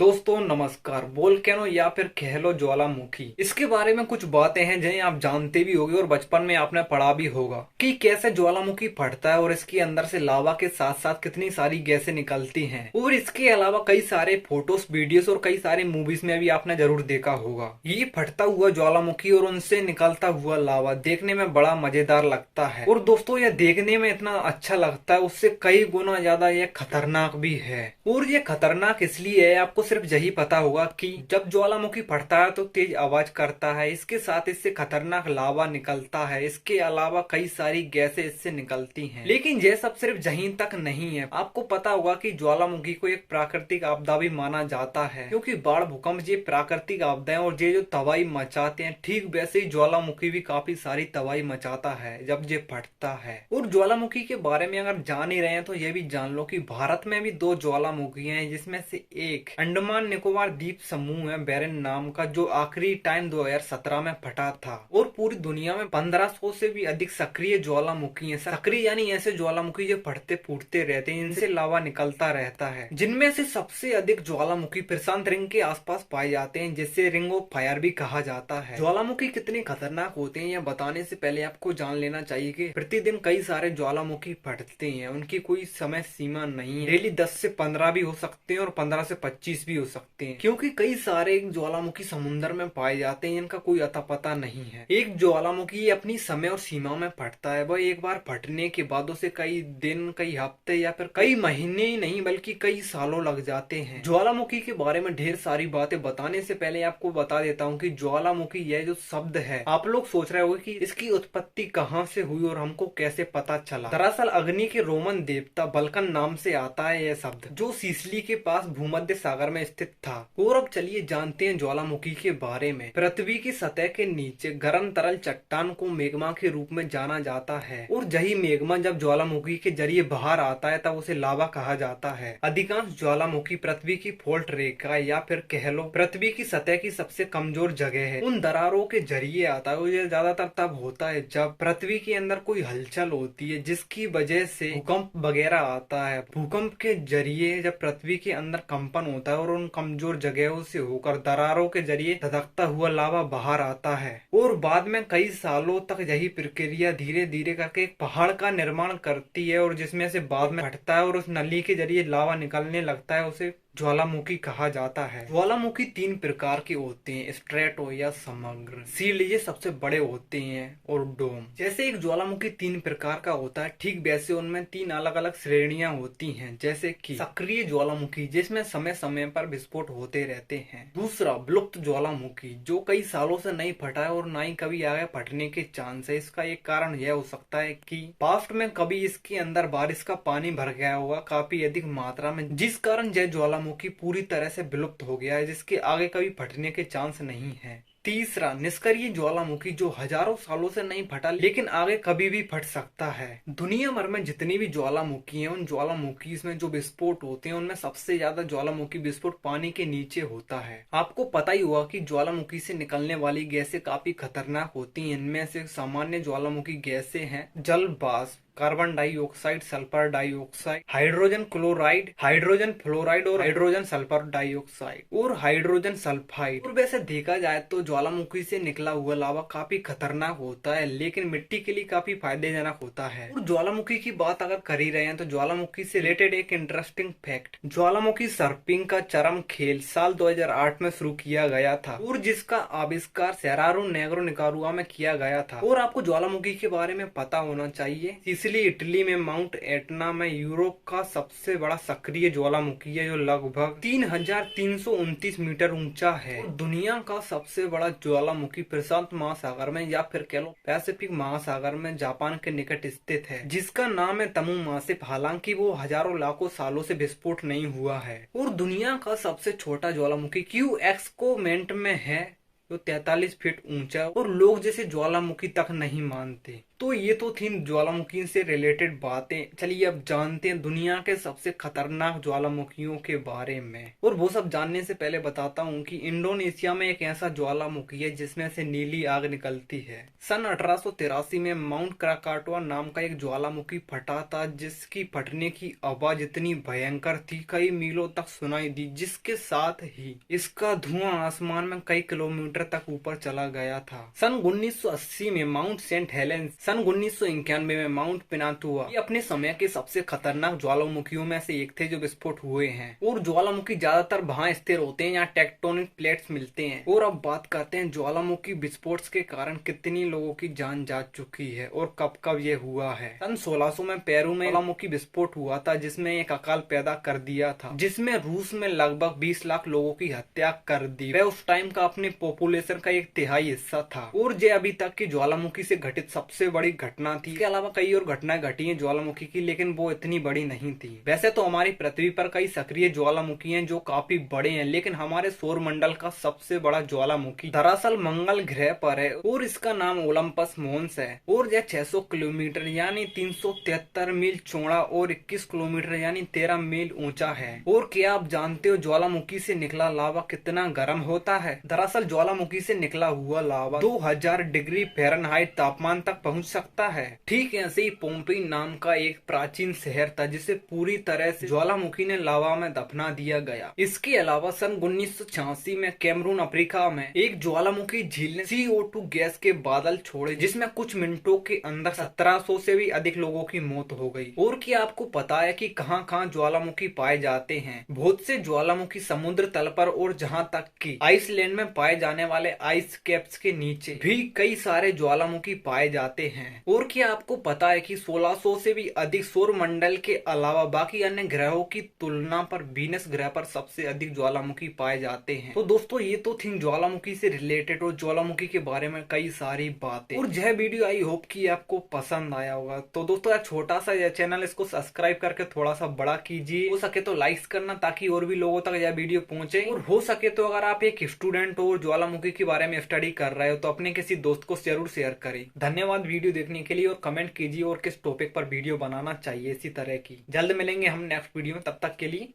दोस्तों नमस्कार। वोल्केनो या फिर कह लो ज्वालामुखी, इसके बारे में कुछ बातें हैं जिन्हें आप जानते भी होंगे और बचपन में आपने पढ़ा भी होगा कि कैसे ज्वालामुखी फटता है और इसके अंदर से लावा के साथ साथ कितनी सारी गैसें निकलती हैं। और इसके अलावा कई सारे फोटोज, वीडियोस और कई सारे मूवीज में भी आपने जरूर देखा होगा। ये फटता हुआ ज्वालामुखी और उनसे निकलता हुआ लावा देखने में बड़ा मजेदार लगता है। और दोस्तों यह देखने में इतना अच्छा लगता है, उससे कई गुना ज्यादा यह खतरनाक भी है। और ये खतरनाक इसलिए है, आपको सिर्फ यही पता होगा कि जब ज्वालामुखी फटता है तो तेज आवाज करता है, इसके साथ इससे खतरनाक लावा निकलता है, इसके अलावा कई सारी गैसें इससे निकलती हैं। लेकिन यह सब सिर्फ यहीं तक नहीं है। आपको पता होगा कि ज्वालामुखी को एक प्राकृतिक आपदा भी माना जाता है, क्योंकि बाढ़, भूकंप ये प्राकृतिक आपदाएं और ये जो तबाही मचाते हैं, ठीक वैसे ही ज्वालामुखी भी काफी सारी तबाही मचाता है जब ये फटता है। और ज्वालामुखी के बारे में अगर जान ही रहे हैं तो ये भी जान लो कि भारत में भी दो ज्वालामुखी हैं, जिसमें से एक अंडमान निकोबार द्वीप समूह है बेरन नाम का, जो आखिरी टाइम 2017 में फटा था। और पूरी दुनिया में 1500 से भी अधिक सक्रिय ज्वालामुखी हैं। सक्रिय यानी ऐसे ज्वालामुखी जो फटते फूटते रहते हैं, इनसे लावा निकलता रहता है। जिनमें से सबसे अधिक ज्वालामुखी प्रशांत रिंग के आसपास पाए जाते हैं, जिससे रिंग ऑफ फायर भी कहा जाता है। ज्वालामुखी कितने खतरनाक होते हैं यह बताने से पहले आपको जान लेना चाहिए कि प्रतिदिन कई सारे ज्वालामुखी फटते हैं, उनकी कोई समय सीमा नहीं है। डेली 10 से 15 भी हो सकते हैं और 15 से 25 भी हो सकते हैं, क्योंकि कई सारे ज्वालामुखी समुद्र में पाए जाते हैं, इनका कोई अता पता नहीं है। एक ज्वालामुखी अपनी समय और सीमा में फटता है। वह एक बार फटने के बाद उसे कई दिन, कई हफ्ते या फिर कई महीने ही नहीं बल्कि कई सालों लग जाते हैं। ज्वालामुखी के बारे में ढेर सारी बातें बताने से पहले आपको बता देता हूँ कि ज्वालामुखी यह जो शब्द है, आप लोग सोच रहे होंगे कि इसकी उत्पत्ति कहाँ से हुई और हमको कैसे पता चला। दरअसल अग्नि के रोमन देवता बल्कन नाम से आता है यह शब्द, जो सिसिली के पास भूमध्य सागर में स्थित था। और अब चलिए जानते हैं ज्वालामुखी के बारे में। पृथ्वी की सतह के नीचे गर्म तरल चट्टान को मैग्मा के रूप में जाना जाता है, और यही मैग्मा जब ज्वालामुखी के जरिए बाहर आता है तब उसे लावा कहा जाता है। अधिकांश ज्वालामुखी पृथ्वी की फोल्ट रेखा या फिर कह लो पृथ्वी की सतह की सबसे कमजोर जगह है, उन दरारों के जरिए आता है। और यह ज्यादातर तब होता है जब पृथ्वी के अंदर कोई हलचल होती है, जिसकी वजह से भूकंप वगैरह आता है। भूकंप के जरिए जब पृथ्वी के अंदर कंपन होता है और उन कमजोर जगहों से होकर दरारों के जरिए धधकता हुआ लावा बाहर आता है, और बाद में कई सालों तक यही प्रक्रिया धीरे धीरे करके एक पहाड़ का निर्माण करती है, और जिसमें से बाद में फटता है और उस नली के जरिए लावा निकलने लगता है, उसे ज्वालामुखी कहा जाता है। ज्वालामुखी तीन प्रकार के होते हैं, स्ट्रेटो या समग्र, सील्ड ये सबसे बड़े होते हैं, और डोम। जैसे एक ज्वालामुखी तीन प्रकार का होता है, ठीक वैसे उनमें तीन अलग अलग श्रेणियां होती हैं। जैसे कि सक्रिय ज्वालामुखी, जिसमें समय समय पर विस्फोट होते रहते हैं। दूसरा विलुप्त ज्वालामुखी, जो कई सालों से नहीं फटा है और ना ही कभी आगे फटने के चांस है। इसका एक कारण यह हो सकता है कि पास्ट में कभी इसके अंदर बारिश का पानी भर गया होगा काफी अधिक मात्रा में, जिस कारण यह ज्वालामुखी पूरी तरह से विलुप्त हो गया है, जिसके आगे कभी फटने के चांस नहीं है। तीसरा निष्क्रिय ज्वालामुखी, जो हजारों सालों से नहीं फटा लेकिन आगे कभी भी फट सकता है। दुनिया भर में जितनी भी ज्वालामुखी हैं, उन ज्वालामुखी में जो विस्फोट होते हैं, उनमें सबसे ज्यादा ज्वालामुखी विस्फोट पानी के नीचे होता है। आपको पता ही हुआ कि ज्वालामुखी से निकलने वाली गैसें काफी खतरनाक होती हैं। इनमें से सामान्य ज्वालामुखी गैसें हैं जल वाष्प, carbon dioxide, sulphur dioxide, hydrogen chloride, hydrogen fluoride और हाइड्रोजन सल्फर डाइऑक्साइड और हाइड्रोजन सल्फाइड। और वैसे देखा जाए तो ज्वालामुखी से निकला हुआ लावा काफी खतरनाक होता है, लेकिन मिट्टी के लिए काफी फायदेजनक होता है। और ज्वालामुखी की बात अगर कर ही रहे हैं तो ज्वालामुखी से रिलेटेड एक इंटरेस्टिंग फैक्ट, ज्वालामुखी सर्पिंग का चरम खेल साल 2008 में शुरू किया गया था, और जिसका आविष्कार सेरारो नेग्रो निकारुआ में किया गया था। और आपको ज्वालामुखी के बारे में पता होना चाहिए, सिसिली इटली में माउंट एटना में यूरोप का सबसे बड़ा सक्रिय ज्वालामुखी है, जो लगभग 3329 मीटर ऊंचा है। दुनिया का सबसे बड़ा ज्वालामुखी प्रशांत महासागर में या फिर कह लो पैसिफिक महासागर में जापान के निकट स्थित है, जिसका नाम है तमु मासिफ। हालांकि वो हजारों लाखों सालों से विस्फोट नहीं हुआ है। और दुनिया का सबसे छोटा ज्वालामुखी क्यू एक्सकोमेंट में है, जो 43 फीट ऊंचा और लोग जैसे ज्वालामुखी तक नहीं मानते। तो ये तो थी ज्वालामुखी से रिलेटेड बातें। चलिए अब जानते हैं दुनिया के सबसे खतरनाक ज्वालामुखियों के बारे में। और वो सब जानने से पहले बताता हूँ कि इंडोनेशिया में एक ऐसा ज्वालामुखी है जिसमें से नीली आग निकलती है। सन 1883 में माउंट क्राकाटोआ नाम का एक ज्वालामुखी फटा था, जिसकी फटने की आवाज इतनी भयंकर थी कई मीलों तक सुनाई दी, जिसके साथ ही इसका धुआं आसमान में कई किलोमीटर तक ऊपर चला गया था। सन 1980 में माउंट सेंट हेलेंस, सन 1991 में माउंट पिनातुआ, ये अपने समय के सबसे खतरनाक ज्वालामुखियों में से एक थे जो विस्फोट हुए हैं। और ज्वालामुखी ज्यादातर वहां स्थिर होते हैं यहाँ टेक्टोनिक प्लेट्स मिलते हैं। और अब बात करते हैं ज्वालामुखी विस्फोट के कारण कितनी लोगों की जान जा चुकी है और कब कब ये हुआ है। सन 1600 में पेरू में ज्वालामुखी विस्फोट हुआ था जिसमें एक अकाल पैदा कर दिया था, जिसमें रूस में लगभग 20 लाख लोगों की हत्या कर दी। वह उस टाइम का अपने पॉपुलेशन का 1/3 हिस्सा था। और ये अभी तक की ज्वालामुखी से घटित सबसे बड़ी घटना थी। इसके अलावा कई और घटनाएं घटी हैं ज्वालामुखी की, लेकिन वो इतनी बड़ी नहीं थी। वैसे तो हमारी पृथ्वी पर कई सक्रिय ज्वालामुखी हैं जो काफी बड़े हैं, लेकिन हमारे सौर मंडल का सबसे बड़ा ज्वालामुखी दरअसल मंगल ग्रह पर है और इसका नाम ओलंपस मोन्स है। और यह 600 किलोमीटर यानी 373 मील चौड़ा और 21 किलोमीटर यानी 13 मील ऊंचा है। और क्या आप जानते हो ज्वालामुखी से निकला लावा कितना गर्म होता है? दरअसल ज्वालामुखी से निकला हुआ लावा 2000 डिग्री फ़ारेनहाइट तापमान तक पहुंच सकता है। ठीक ऐसे ही पोम्पई नाम का एक प्राचीन शहर था जिसे पूरी तरह से ज्वालामुखी ने लावा में दफना दिया गया। इसके अलावा सन 1986 में कैमरून अफ्रीका में एक ज्वालामुखी झील ने CO2 गैस के बादल छोड़े, जिसमें कुछ मिनटों के अंदर 1700 से भी अधिक लोगों की मौत हो गई। और क्या आपको पता है कि कहां कहां ज्वालामुखी पाए जाते हैं? बहुत से ज्वालामुखी समुद्र तल पर और जहां तक कि आइसलैंड में पाए जाने वाले आइस कैप्स के नीचे भी कई सारे ज्वालामुखी पाए जाते हैं। और क्या आपको पता है कि 1600 से भी अधिक सौर मंडल के अलावा बाकी अन्य ग्रहों की तुलना पर वीनस ग्रह पर सबसे अधिक ज्वालामुखी पाए जाते हैं। तो दोस्तों ये तो थी ज्वालामुखी से रिलेटेड और ज्वालामुखी के बारे में कई सारी बातें। और यह वीडियो आई होप कि आपको पसंद आया होगा। तो दोस्तों यार छोटा सा यह चैनल, इसको सब्सक्राइब करके थोड़ा सा बड़ा कीजिए। हो सके तो लाइक्स करना ताकि और भी लोगों तक यह वीडियो पहुंचे। और हो सके तो अगर आप एक स्टूडेंट हो और ज्वालामुखी के बारे में स्टडी कर रहे हो तो अपने किसी दोस्त को जरूर शेयर करें। धन्यवाद वीडियो देखने के लिए और कमेंट कीजिए और किस टॉपिक पर वीडियो बनाना चाहिए इसी तरह की। जल्द मिलेंगे हम नेक्स्ट वीडियो में, तब तक के लिए